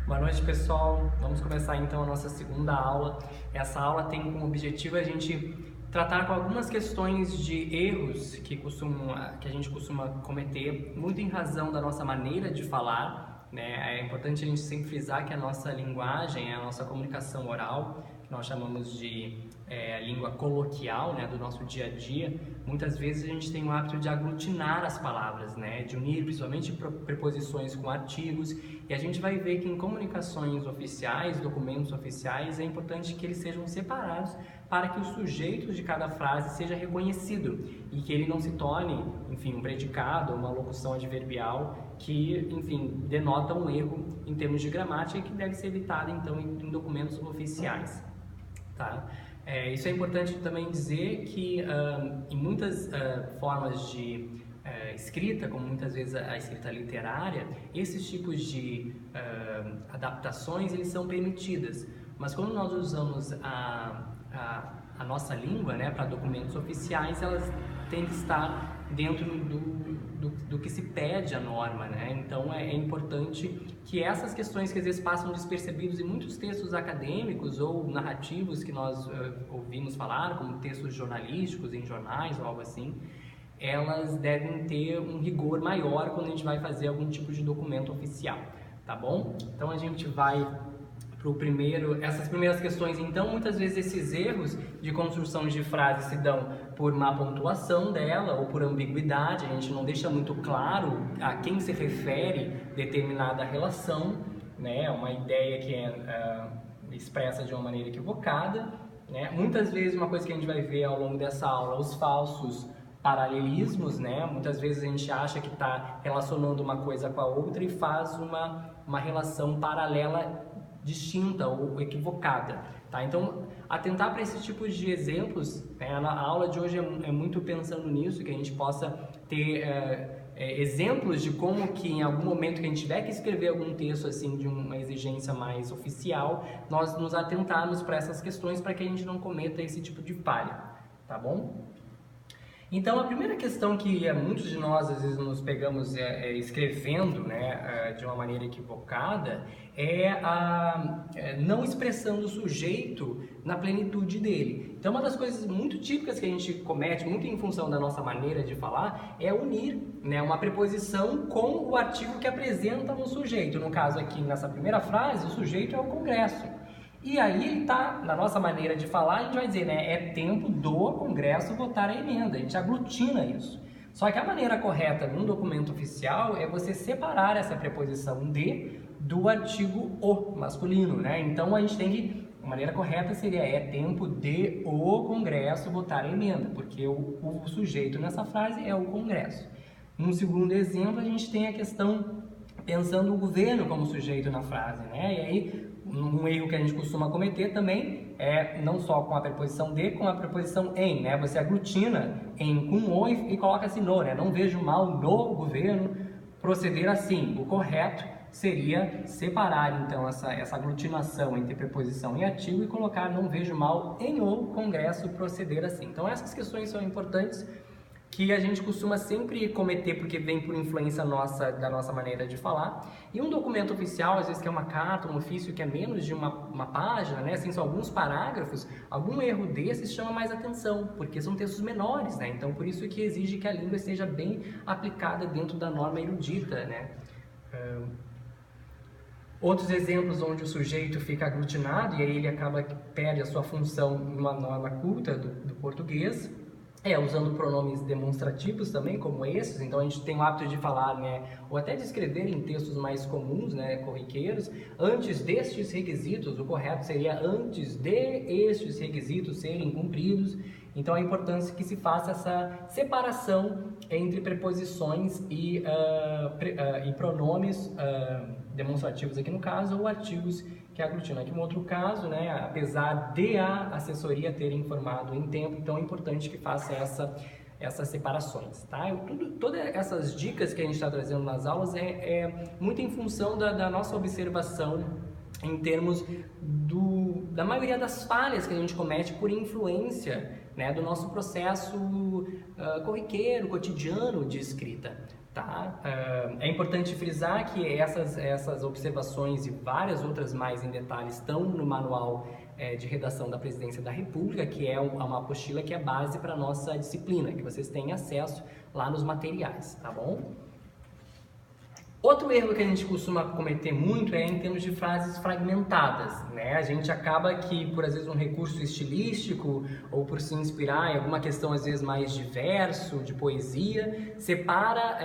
Boa noite, pessoal. Vamos começar então a nossa segunda aula. Essa aula tem como objetivo a gente tratar com algumas questões de erros que a gente costuma cometer, muito em razão da nossa maneira de falar, né? É importante a gente sempre frisar que a nossa linguagem, a nossa comunicação oral, que nós chamamos de língua coloquial, né, do nosso dia a dia, muitas vezes a gente tem o hábito de aglutinar as palavras, né, de unir principalmente preposições com artigos, e a gente vai ver que em comunicações oficiais, documentos oficiais, é importante que eles sejam separados para que o sujeito de cada frase seja reconhecido e que ele não se torne, enfim, um predicado ou uma locução adverbial que, enfim, denota um erro em termos de gramática e que deve ser evitado, então, em documentos oficiais. Tá? Isso é importante também dizer que em muitas formas de escrita, como muitas vezes a escrita literária, esses tipos de adaptações eles são permitidas, mas quando nós usamos a nossa língua, né, para documentos oficiais, elas têm que estar dentro do que se pede a norma, né? Então é importante que essas questões que às vezes passam despercebidos em muitos textos acadêmicos ou narrativos que nós ouvimos falar, como textos jornalísticos em jornais ou algo assim, elas devem ter um rigor maior quando a gente vai fazer algum tipo de documento oficial, tá bom? Então a gente vai essas primeiras questões, então, muitas vezes esses erros de construção de frase se dão por má pontuação dela ou por ambiguidade, a gente não deixa muito claro a quem se refere determinada relação, né? Uma ideia que é expressa de uma maneira equivocada, né? Muitas vezes, uma coisa que a gente vai ver ao longo dessa aula, os falsos paralelismos, né? Muitas vezes a gente acha que está relacionando uma coisa com a outra e faz uma relação paralela distinta ou equivocada, tá? Então, atentar para esses tipos de exemplos, né? A aula de hoje é muito pensando nisso, que a gente possa ter exemplos de como que em algum momento que a gente tiver que escrever algum texto assim de uma exigência mais oficial, nós nos atentarmos para essas questões para que a gente não cometa esse tipo de falha, tá bom? Então, a primeira questão que muitos de nós às vezes nos pegamos escrevendo, né, de uma maneira equivocada é a não expressando o sujeito na plenitude dele. Então, uma das coisas muito típicas que a gente comete, muito em função da nossa maneira de falar, é unir, né, uma preposição com o artigo que apresenta um sujeito. No caso aqui, nessa primeira frase, o sujeito é o Congresso. E aí ele está, na nossa maneira de falar, a gente vai dizer, né, é tempo do Congresso votar a emenda, a gente aglutina isso. Só que a maneira correta num documento oficial é você separar essa preposição de do artigo o masculino, né? Então a gente tem que, a maneira correta seria é tempo de o Congresso votar a emenda, porque o sujeito nessa frase é o Congresso. No segundo exemplo, a gente tem a questão pensando o governo como sujeito na frase, né? E aí um erro que a gente costuma cometer também é não só com a preposição de, com a preposição em, né? Você aglutina em com o e coloca assim no, né? Não vejo mal no governo proceder assim. O correto seria separar então essa aglutinação entre preposição e artigo e colocar não vejo mal em o Congresso proceder assim. Então essas questões são importantes que a gente costuma sempre cometer porque vem por influência da nossa maneira de falar. E um documento oficial, às vezes que é uma carta, um ofício que é menos de uma página, né, assim, são alguns parágrafos, algum erro desses chama mais atenção, porque são textos menores, né? Então, por isso que exige que a língua esteja bem aplicada dentro da norma erudita, né? Outros exemplos onde o sujeito fica aglutinado e aí ele perde a sua função numa norma culta do português, usando pronomes demonstrativos também, como esses. Então a gente tem o hábito de falar, né, ou até de escrever em textos mais comuns, né, corriqueiros, antes destes requisitos, o correto seria antes de estes requisitos serem cumpridos. Então é importante que se faça essa separação entre preposições e pronomes demonstrativos aqui no caso, ou artigos que aglutinam. Aqui um outro caso, né, apesar de a assessoria ter informado em tempo, então é importante que faça essas separações, tá? Todas essas dicas que a gente está trazendo nas aulas é muito em função da nossa observação em termos da maioria das falhas que a gente comete por influência, né, do nosso processo corriqueiro, cotidiano de escrita. Tá? É importante frisar que essas observações e várias outras mais em detalhe estão no manual de redação da Presidência da República, que é uma apostila que é base para a nossa disciplina, que vocês têm acesso lá nos materiais, tá bom? Outro erro que a gente costuma cometer muito é em termos de frases fragmentadas, né? A gente acaba que, por às vezes um recurso estilístico ou por se inspirar em alguma questão às vezes mais de verso, de poesia, separa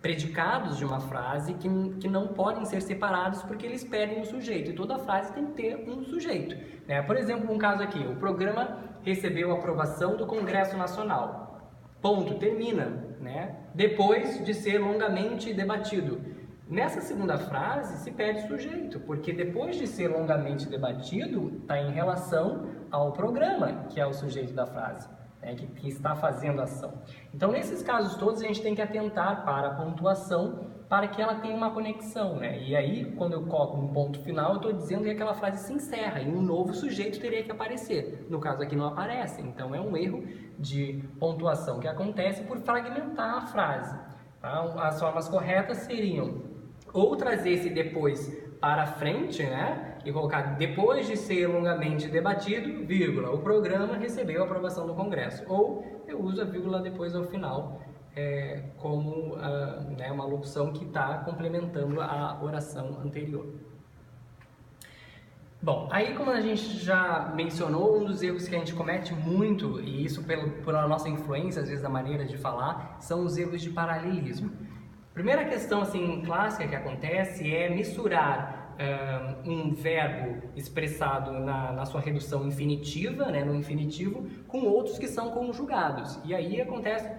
predicados de uma frase que não podem ser separados porque eles perdem um sujeito, e toda frase tem que ter um sujeito, né? Por exemplo, um caso aqui: o programa recebeu aprovação do Congresso Nacional. Ponto, termina, né? Depois de ser longamente debatido. Nessa segunda frase se perde sujeito, porque depois de ser longamente debatido, está em relação ao programa, que é o sujeito da frase, né? que está fazendo a ação. Então, nesses casos todos, a gente tem que atentar para a pontuação, para que ela tenha uma conexão, né? E aí, quando eu coloco um ponto final, eu estou dizendo que aquela frase se encerra e um novo sujeito teria que aparecer. No caso aqui não aparece, então é um erro de pontuação que acontece por fragmentar a frase. Tá? As formas corretas seriam ou trazer esse depois para frente, né? E colocar depois de ser longamente debatido, vírgula, o programa recebeu a aprovação do Congresso. Ou eu uso a vírgula depois ao final, como né, uma locução que está complementando a oração anterior. Bom, aí como a gente já mencionou, um dos erros que a gente comete muito, e isso pela nossa influência, às vezes, da maneira de falar, são os erros de paralelismo. Primeira questão assim, clássica que acontece é misturar um verbo expressado na sua redução infinitiva, né, no infinitivo, com outros que são conjugados. E aí acontece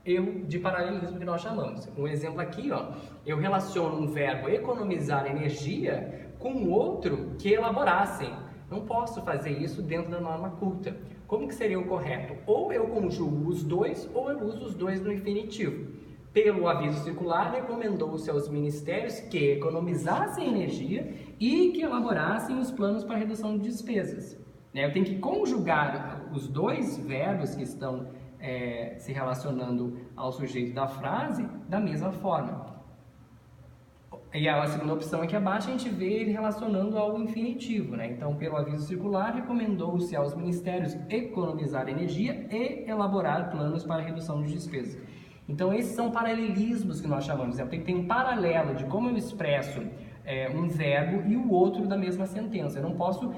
erro de paralelismo que nós chamamos. Um exemplo aqui, ó, eu relaciono um verbo economizar energia com outro que elaborassem. Não posso fazer isso dentro da norma culta. Como que seria o correto? Ou eu conjugo os dois, ou eu uso os dois no infinitivo. Pelo aviso circular, recomendou-se aos ministérios que economizassem energia e que elaborassem os planos para redução de despesas. Eu tenho que conjugar os dois verbos que estão se relacionando ao sujeito da frase da mesma forma. E a segunda opção aqui abaixo a gente vê ele relacionando ao infinitivo, né? Então, pelo aviso circular, recomendou-se aos ministérios economizar energia e elaborar planos para redução de despesas. Então, esses são paralelismos que nós chamamos. Tem que ter um paralelo de como eu expresso um verbo e o outro da mesma sentença. Eu não posso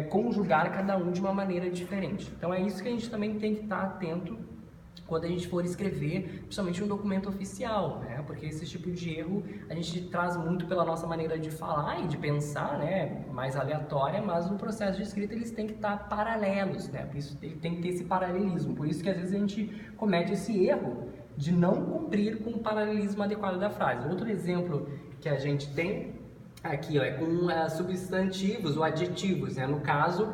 conjugar cada um de uma maneira diferente. Então, é isso que a gente também tem que estar atento quando a gente for escrever, principalmente um documento oficial, né? Porque esse tipo de erro a gente traz muito pela nossa maneira de falar e de pensar, né? Mais aleatória, mas no processo de escrita eles têm que estar paralelos, né? Por isso ele tem que ter esse paralelismo. Por isso que às vezes a gente comete esse erro de não cumprir com o paralelismo adequado da frase. Outro exemplo que a gente tem aqui, ó, é com substantivos ou adjetivos, né? No caso,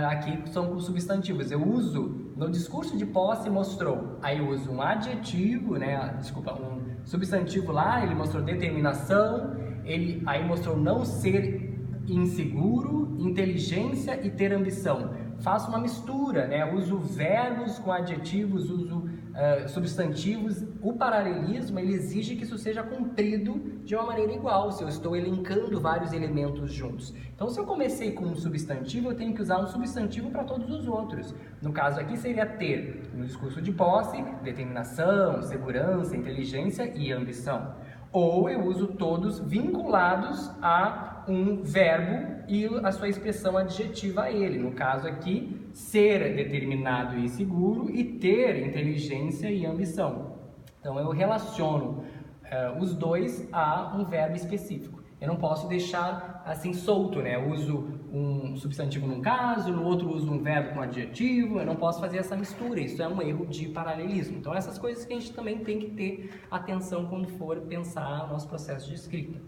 aqui são com substantivos. Eu uso, no discurso de posse mostrou, aí eu uso um adjetivo, né? Desculpa, um substantivo lá, ele mostrou determinação, ele aí mostrou não ser inseguro, inteligência e ter ambição. Faço uma mistura, né? Uso verbos com adjetivos, uso substantivos. O paralelismo ele exige que isso seja cumprido de uma maneira igual, se eu estou elencando vários elementos juntos. Então, se eu comecei com um substantivo, eu tenho que usar um substantivo para todos os outros. No caso aqui seria ter, no discurso de posse, determinação, segurança, inteligência e ambição. Ou eu uso todos vinculados a um verbo e a sua expressão adjetiva a ele. No caso aqui, ser determinado e seguro e ter inteligência e ambição. Então, eu relaciono os dois a um verbo específico. Eu não posso deixar assim solto, né? Eu uso um substantivo num caso, no outro uso um verbo com adjetivo. Eu não posso fazer essa mistura, isso é um erro de paralelismo. Então, essas coisas que a gente também tem que ter atenção quando for pensar o nosso processo de escrita.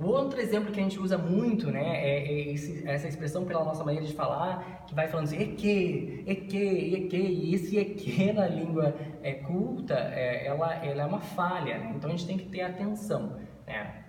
O outro exemplo que a gente usa muito, né, essa expressão pela nossa maneira de falar, que vai falando assim, e esse eque na língua culta, ela é uma falha, né? Então a gente tem que ter atenção.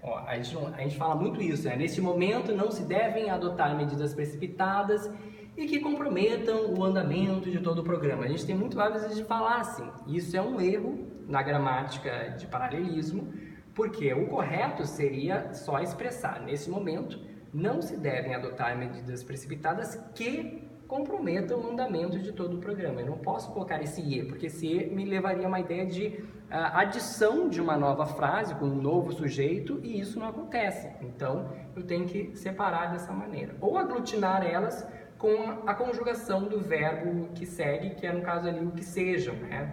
Ó, a gente fala muito isso, né? Neste momento não se devem adotar medidas precipitadas e que comprometam o andamento de todo o programa. A gente tem muito hábito de falar assim, isso é um erro na gramática de paralelismo, porque o correto seria só expressar, nesse momento, não se devem adotar medidas precipitadas que comprometam o andamento de todo o programa. Eu não posso colocar esse "e", porque esse "e" me levaria a uma ideia de adição de uma nova frase com um novo sujeito, e isso não acontece. Então, eu tenho que separar dessa maneira. Ou aglutinar elas com a conjugação do verbo que segue, que é no caso ali o "que sejam", né?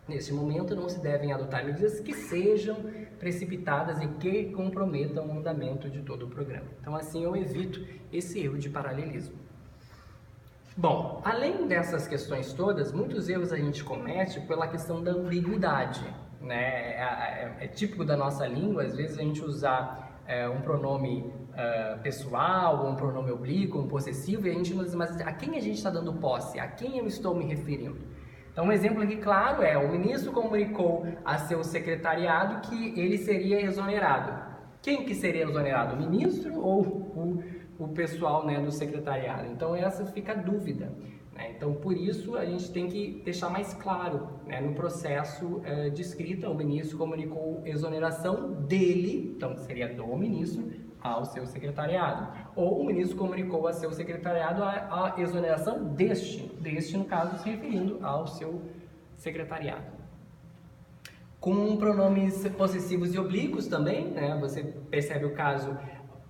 Nesse momento, não se devem adotar medidas que sejam precipitadas e que comprometam o andamento de todo o programa. Então, assim eu evito esse erro de paralelismo. Bom, além dessas questões todas, muitos erros a gente comete pela questão da ambiguidade, né? É típico da nossa língua, às vezes, a gente usar um pronome pessoal, ou um pronome oblíquo, um possessivo, e a gente não diz, mas a quem a gente está dando posse? A quem eu estou me referindo? Então, um exemplo aqui claro é: o ministro comunicou a seu secretariado que ele seria exonerado. Quem que seria exonerado? O ministro ou o pessoal, né, do secretariado? Então, essa fica a dúvida, né? Então, por isso, a gente tem que deixar mais claro, né, no processo de escrita: o ministro comunicou exoneração dele, então seria do ministro, ao seu secretariado. Ou o ministro comunicou a seu secretariado a exoneração deste no caso se referindo ao seu secretariado. Com pronomes possessivos e oblíquos também, né, você percebe o caso: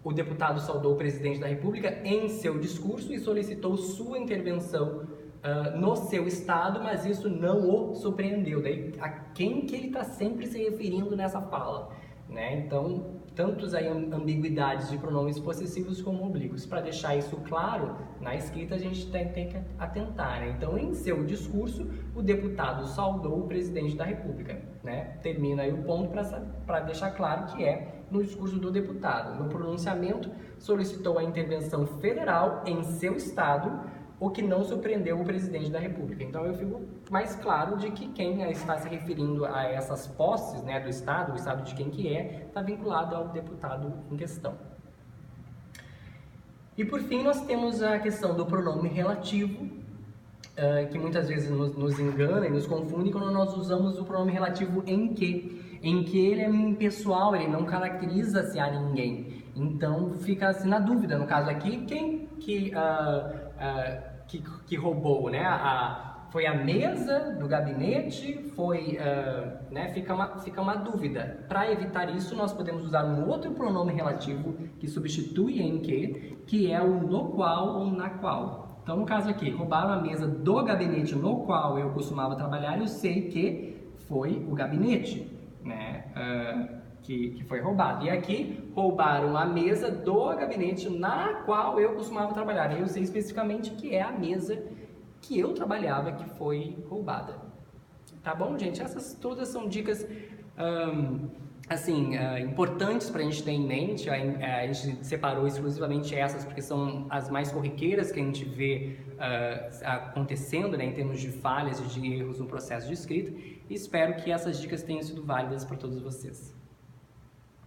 o deputado saudou o presidente da República em seu discurso e solicitou sua intervenção no seu estado, mas isso não o surpreendeu. Daí, a quem que ele está sempre se referindo nessa fala, né? Então, tantos aí ambiguidades de pronomes possessivos como oblíquos. Para deixar isso claro, na escrita a gente tem que atentar, né? Então, em seu discurso, o deputado saudou o presidente da República, né? Termina aí o ponto para deixar claro que é no discurso do deputado. No pronunciamento, solicitou a intervenção federal em seu estado, o que não surpreendeu o presidente da República. Então, eu fico mais claro de que quem está se referindo a essas posses, né, do Estado, o Estado de quem que está vinculado ao deputado em questão. E, por fim, nós temos a questão do pronome relativo, que muitas vezes nos engana e nos confunde quando nós usamos o pronome relativo em que ele é impessoal, ele não caracteriza-se a ninguém. Então, fica assim na dúvida, no caso aqui, quem que roubou, né? Foi a mesa do gabinete? Né? Fica uma dúvida. Para evitar isso, nós podemos usar um outro pronome relativo que substitui em que é o no qual ou na qual. Então, no caso aqui, roubaram a mesa do gabinete no qual eu costumava trabalhar, eu sei que foi o gabinete, né? Que foi roubado. E aqui, roubaram a mesa do gabinete na qual eu costumava trabalhar. E eu sei especificamente que é a mesa que eu trabalhava que foi roubada. Tá bom, gente? Essas todas são dicas importantes para a gente ter em mente. A gente separou exclusivamente essas porque são as mais corriqueiras que a gente vê acontecendo, né, em termos de falhas e de erros no processo de escrita. E espero que essas dicas tenham sido válidas para todos vocês.